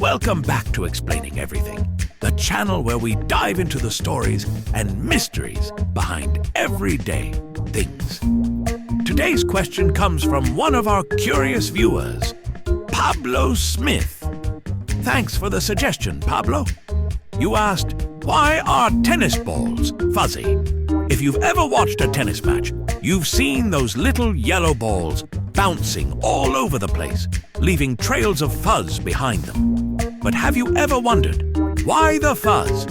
Welcome back to Explaining Everything, the channel where we dive into the stories and mysteries behind everyday things. Today's question comes from one of our curious viewers, Pablo Smith. Thanks for the suggestion, Pablo. You asked, why are tennis balls fuzzy? If you've ever watched a tennis match, you've seen those little yellow balls bouncing all over the place, leaving trails of fuzz behind them. But have you ever wondered, why the fuzz?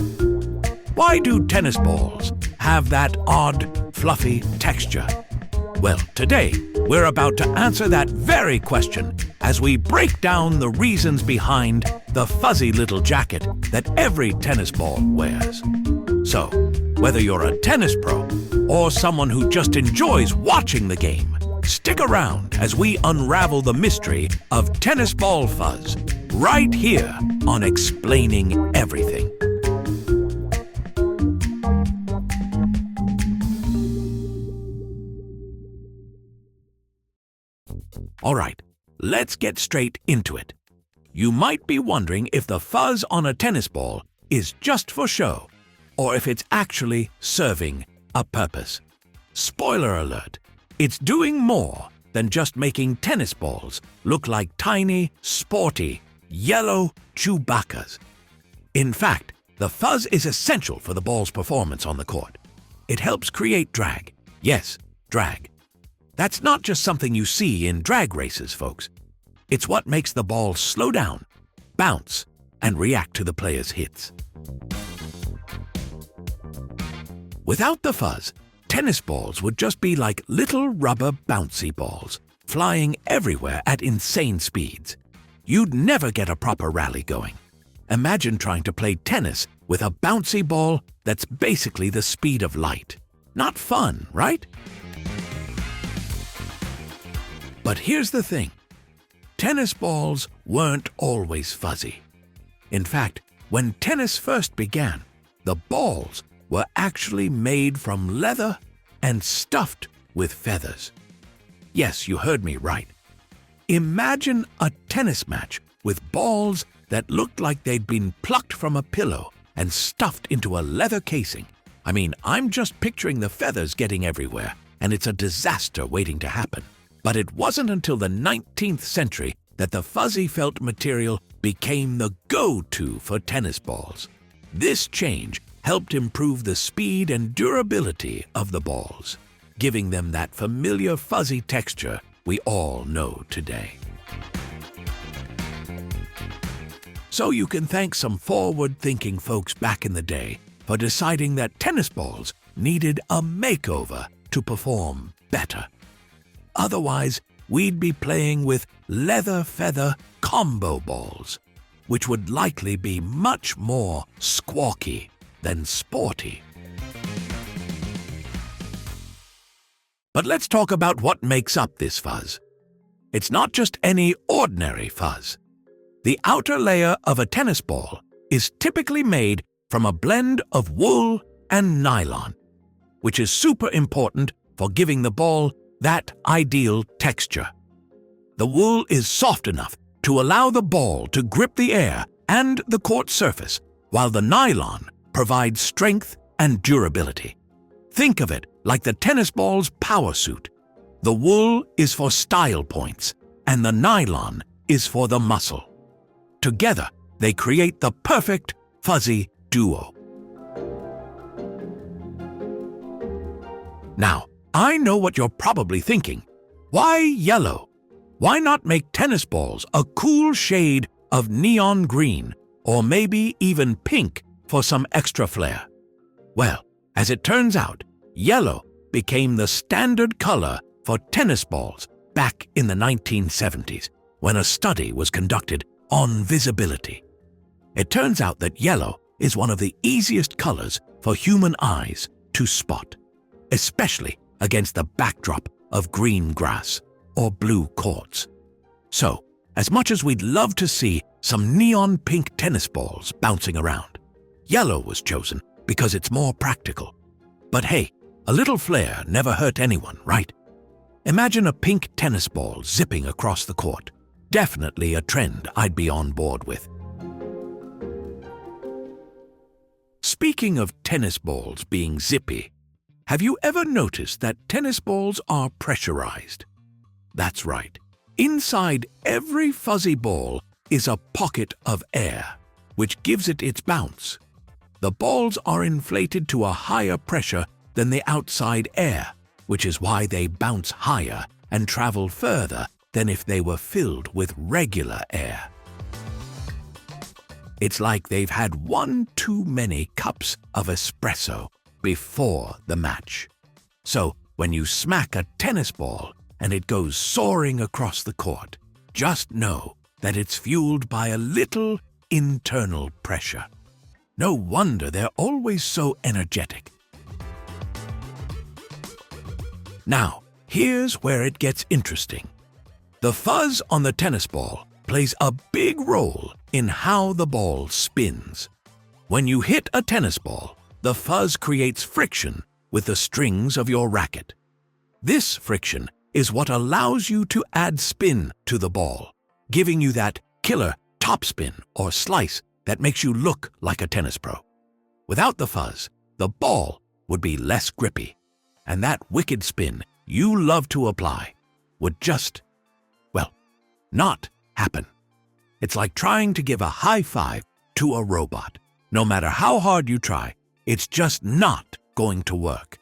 Why do tennis balls have that odd, fluffy texture? Well, today, we're about to answer that very question as we break down the reasons behind the fuzzy little jacket that every tennis ball wears. So, whether you're a tennis pro or someone who just enjoys watching the game, stick around as we unravel the mystery of tennis ball fuzz right here on Explaining Everything. All right, let's get straight into it. You might be wondering if the fuzz on a tennis ball is just for show, or if it's actually serving a purpose. Spoiler alert, it's doing more than just making tennis balls look like tiny, sporty, yellow Chewbaccas. In fact, the fuzz is essential for the ball's performance on the court. It helps create drag. Yes, drag. That's not just something you see in drag races, folks. It's what makes the ball slow down, bounce, and react to the player's hits. Without the fuzz, tennis balls would just be like little rubber bouncy balls, flying everywhere at insane speeds. You'd never get a proper rally going. Imagine trying to play tennis with a bouncy ball that's basically the speed of light. Not fun, right? But here's the thing. Tennis balls weren't always fuzzy. In fact, when tennis first began, the balls were actually made from leather and stuffed with feathers. Yes, you heard me right. Imagine a tennis match with balls that looked like they'd been plucked from a pillow and stuffed into a leather casing. I mean, I'm just picturing the feathers getting everywhere, and it's a disaster waiting to happen. But it wasn't until the 19th century that the fuzzy felt material became the go-to for tennis balls. This change helped improve the speed and durability of the balls, giving them that familiar fuzzy texture we all know today. So you can thank some forward-thinking folks back in the day for deciding that tennis balls needed a makeover to perform better. Otherwise, we'd be playing with leather-feather combo balls, which would likely be much more squawky than sporty. But let's talk about what makes up this fuzz. It's not just any ordinary fuzz. The outer layer of a tennis ball is typically made from a blend of wool and nylon, which is super important for giving the ball that ideal texture. The wool is soft enough to allow the ball to grip the air and the court surface, while the nylon provides strength and durability. Think of it like the tennis ball's power suit. The wool is for style points, and the nylon is for the muscle. Together, they create the perfect fuzzy duo. Now, I know what you're probably thinking. Why yellow? Why not make tennis balls a cool shade of neon green, or maybe even pink for some extra flair? Well, as it turns out, yellow became the standard color for tennis balls back in the 1970s, when a study was conducted on visibility. It turns out that yellow is one of the easiest colors for human eyes to spot, especially against the backdrop of green grass or blue courts. So, as much as we'd love to see some neon pink tennis balls bouncing around, yellow was chosen because it's more practical. But hey, a little flair never hurt anyone, right? Imagine a pink tennis ball zipping across the court. Definitely a trend I'd be on board with. Speaking of tennis balls being zippy, have you ever noticed that tennis balls are pressurized? That's right. Inside every fuzzy ball is a pocket of air, which gives it its bounce. The balls are inflated to a higher pressure than the outside air, which is why they bounce higher and travel further than if they were filled with regular air. It's like they've had one too many cups of espresso before the match. So when you smack a tennis ball and it goes soaring across the court, just know that it's fueled by a little internal pressure. No wonder they're always so energetic. Now, here's where it gets interesting. The fuzz on the tennis ball plays a big role in how the ball spins. When you hit a tennis ball, the fuzz creates friction with the strings of your racket. This friction is what allows you to add spin to the ball, giving you that killer topspin or slice that makes you look like a tennis pro. Without the fuzz, the ball would be less grippy, and that wicked spin you love to apply would just, well, not happen. It's like trying to give a high five to a robot. No matter how hard you try, it's just not going to work.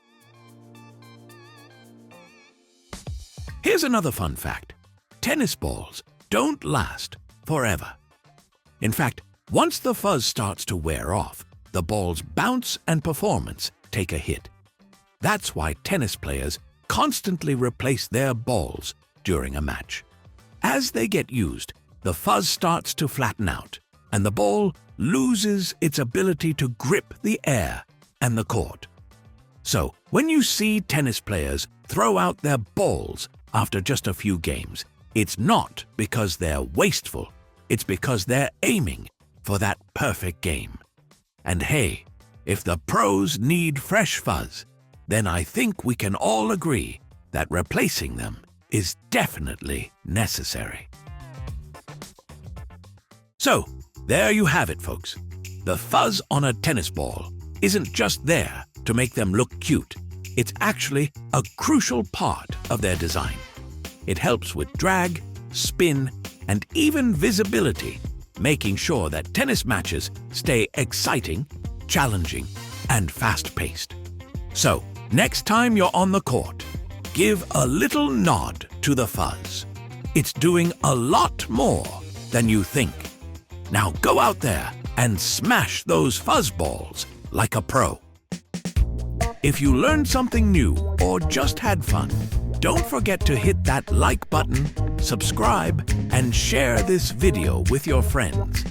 Here's another fun fact. Tennis balls don't last forever. In fact, once the fuzz starts to wear off, the ball's bounce and performance take a hit. That's why tennis players constantly replace their balls during a match. As they get used, the fuzz starts to flatten out, and the ball loses its ability to grip the air and the court. So, when you see tennis players throw out their balls after just a few games, it's not because they're wasteful, it's because they're aiming for that perfect game. And hey, if the pros need fresh fuzz, then I think we can all agree that replacing them is definitely necessary. So, there you have it, folks. The fuzz on a tennis ball isn't just there to make them look cute. It's actually a crucial part of their design. It helps with drag, spin, and even visibility, making sure that tennis matches stay exciting, challenging, and fast-paced. So, next time you're on the court, give a little nod to the fuzz. It's doing a lot more than you think. Now go out there and smash those fuzz balls like a pro. If you learned something new or just had fun, don't forget to hit that like button, subscribe, and share this video with your friends.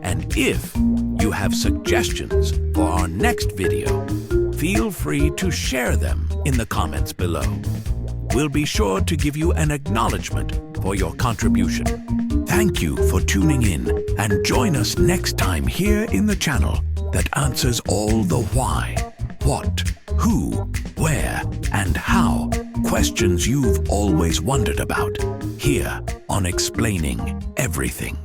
And if you have suggestions for our next video, feel free to share them in the comments below. We'll be sure to give you an acknowledgement for your contribution. Thank you for tuning in, and join us next time here in the channel that answers all the why, what, who, where, and how questions you've always wondered about, here on Explaining Everything.